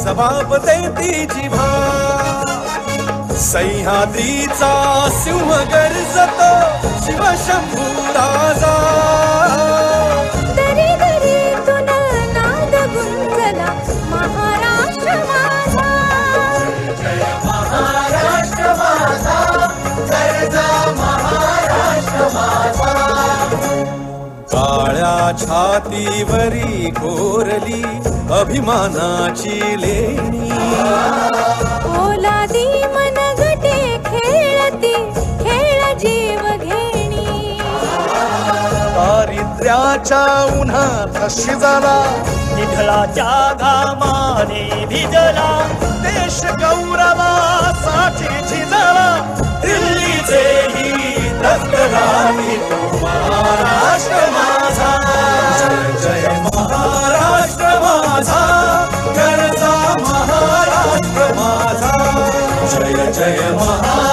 जबाब देती जिव्हा सह्याद्रीचा सिंह गर्जतो शिवशंभू राजा दरी दरीतून नाद गुंजला महाराष्ट्र माझा जय महाराष्ट्र माझा गर्जा महाराष्ट्र माझा काळ्या छातीवरी कोरली अभिमानाची लेणी ओलादी मनगटे खेळती खेळ जीव घेणी दारिद्र्याच्या उन्हात शिजला विठ्ठलाच्या घामाने भिजला देश गौरवासाठी झिजला दिल्लीचेही तक्रारी तो महाराष्ट्र माझा जय जय महाराष्ट्र माझा गरजा महाराष्ट्र माझा जय जय महाराष्ट्र